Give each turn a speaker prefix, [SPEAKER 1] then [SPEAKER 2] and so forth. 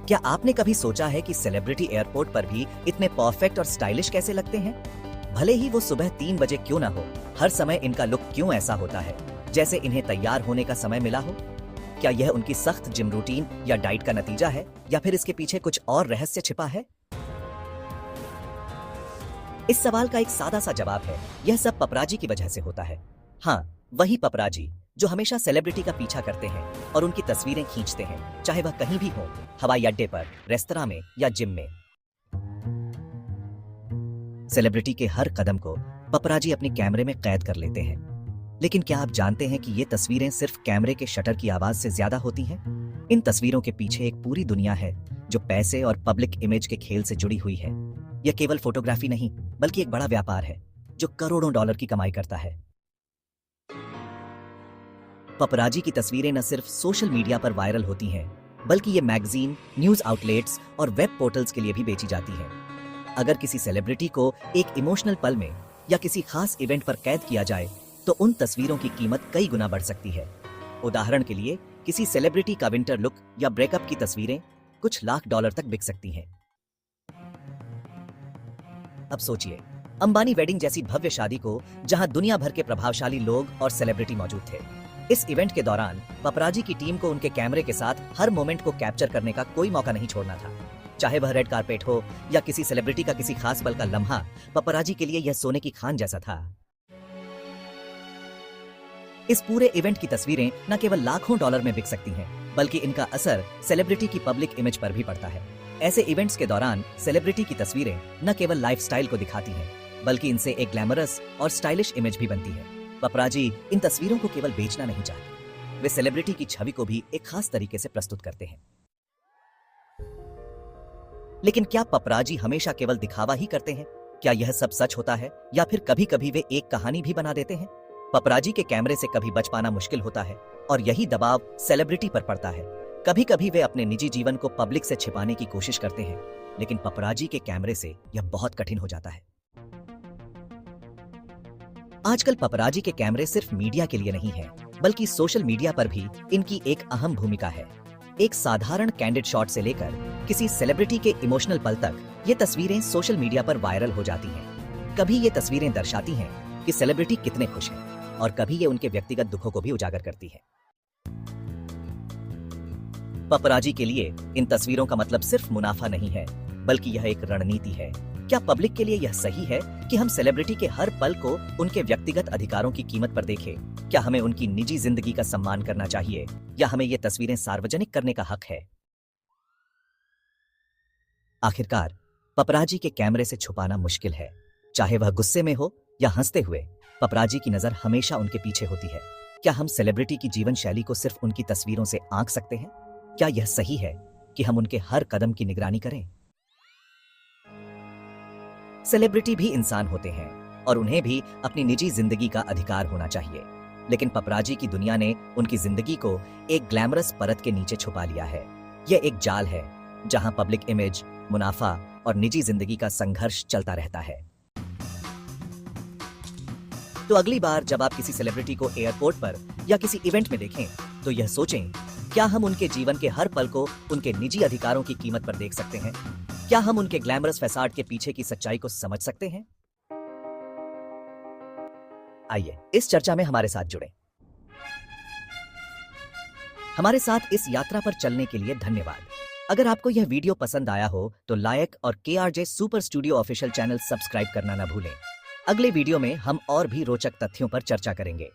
[SPEAKER 1] क्या आपने कभी सोचा है कि सेलिब्रिटी एयरपोर्ट पर भी इतने परफेक्ट और स्टाइलिश कैसे लगते हैं? भले ही वो सुबह 3 बजे क्यों ना हो, हर समय इनका लुक क्यों ऐसा होता है जैसे इन्हें तैयार होने का समय मिला हो? क्या यह उनकी सख्त जिम रूटीन या डाइट का नतीजा है, या फिर इसके पीछे कुछ और रहस्य छिपा है? इस सवाल का एक सादा सा जवाब है, यह सब पपराजी की वजह से होता है। हाँ, वही पपराजी जो हमेशा सेलिब्रिटी का पीछा करते हैं और उनकी तस्वीरें खींचते हैं, चाहे वह कहीं भी हो, हवाई अड्डे पर, रेस्तरां में या जिम में। सेलिब्रिटी के हर कदम को पपराजी अपने कैमरे में कैद कर लेते हैं। लेकिन क्या आप जानते हैं कि ये तस्वीरें सिर्फ कैमरे के शटर की आवाज से ज्यादा होती हैं? इन तस्वीरों के पीछे एक पूरी दुनिया है जो पैसे और पब्लिक इमेज के खेल से जुड़ी हुई है। यह केवल फोटोग्राफी नहीं, बल्कि एक बड़ा व्यापार है जो करोड़ों डॉलर की कमाई करता है। पपराजी की तस्वीरें न सिर्फ सोशल मीडिया पर वायरल होती हैं, बल्कि ये मैगजीन, न्यूज आउटलेट्स और वेब पोर्टल्स के लिए भी बेची जाती हैं। अगर किसी सेलिब्रिटी को एक इमोशनल पल में या किसी खास इवेंट पर कैद किया जाए, तो उन तस्वीरों की कीमत कई गुना बढ़ सकती है। उदाहरण के लिए, किसी सेलिब्रिटी का विंटर लुक या ब्रेकअप की तस्वीरें कुछ लाख डॉलर तक बिक सकती हैं। अब सोचिए, अंबानी वेडिंग जैसी भव्य शादी को, जहां दुनिया भर के प्रभावशाली लोग और सेलिब्रिटी मौजूद थे। इस इवेंट के दौरान पपराजी की टीम को उनके कैमरे के साथ हर मोमेंट को कैप्चर करने का कोई मौका नहीं छोड़ना था। चाहे वह रेड कारपेट हो या किसी सेलिब्रिटी का किसी खास पल का लम्हा, पपराजी के लिए यह सोने की खान जैसा था। इस पूरे इवेंट की तस्वीरें न केवल लाखों डॉलर में बिक सकती हैं, बल्कि इनका असर सेलिब्रिटी की पब्लिक इमेज पर भी पड़ता है। ऐसे इवेंट्स के दौरान सेलिब्रिटी की तस्वीरें न केवल लाइफस्टाइल को दिखाती हैं, बल्कि इनसे एक ग्लैमरस और स्टाइलिश इमेज भी बनती है। पपराजी इन तस्वीरों को केवल बेचना नहीं चाहते, वे सेलिब्रिटी की छवि को भी एक खास तरीके से प्रस्तुत करते हैं। लेकिन क्या पपराजी हमेशा केवल दिखावा ही करते हैं? क्या यह सब सच होता है, या फिर कभी-कभी वे एक कहानी भी बना देते हैं? पपराजी के कैमरे से कभी बच पाना मुश्किल होता है, और यही दबाव सेलिब्रिटी पर पड़ता है। कभी-कभी वे अपने निजी जीवन को पब्लिक से छिपाने की कोशिश करते हैं, लेकिन पपराजी के कैमरे से यह बहुत कठिन हो जाता है। आजकल पपराजी के कैमरे सिर्फ मीडिया के लिए नहीं है, बल्कि सोशल मीडिया पर भी इनकी एक अहम भूमिका है। एक साधारण कैंडिड शॉट से लेकर किसी सेलिब्रिटी के इमोशनल पल तक, ये तस्वीरें सोशल मीडिया पर वायरल हो जाती हैं। कभी ये तस्वीरें दर्शाती हैं कि सेलिब्रिटी कितने खुश हैं, और कभी ये उनके व्यक्तिगत दुखों को भी उजागर करती है। पपराजी के लिए इन तस्वीरों का मतलब सिर्फ मुनाफा नहीं है, बल्कि यह एक रणनीति है। क्या पब्लिक के लिए यह सही है कि हम सेलिब्रिटी के हर पल को उनके व्यक्तिगत अधिकारों की कीमत पर देखें? क्या हमें उनकी निजी जिंदगी का सम्मान करना चाहिए, या हमें ये तस्वीरें सार्वजनिक करने का हक है? आखिरकार पपराजी के कैमरे से छुपाना मुश्किल है। चाहे वह गुस्से में हो या हंसते हुए, पपराजी की नजर हमेशा उनके पीछे होती है। क्या हम सेलिब्रिटी की जीवन शैली को सिर्फ उनकी तस्वीरों से आंक सकते हैं? क्या यह सही है कि हम उनके हर कदम की निगरानी करें? सेलिब्रिटी भी इंसान होते हैं, और उन्हें भी अपनी निजी जिंदगी का अधिकार होना चाहिए। लेकिन पपराजी की दुनिया ने उनकी जिंदगी को एक ग्लैमरस परत के नीचे छुपा लिया है। यह एक जाल है जहां पब्लिक इमेज, मुनाफा और निजी जिंदगी का संघर्ष चलता रहता है। तो अगली बार जब आप किसी सेलिब्रिटी को एयरपोर्ट पर या किसी इवेंट में देखें, तो यह सोचें, क्या हम उनके जीवन के हर पल को उनके निजी अधिकारों की कीमत पर देख सकते हैं? क्या हम उनके ग्लैमरस फैसाड के पीछे की सच्चाई को समझ सकते हैं? आइए इस चर्चा में हमारे साथ जुड़ें। हमारे साथ इस यात्रा पर चलने के लिए धन्यवाद। अगर आपको यह वीडियो पसंद आया हो तो लाइक और KRJ super studio official channel subscribe करना न भूलें। अगले वीडियो में हम और भी रोचक तथ्यों पर चर्चा करेंगे।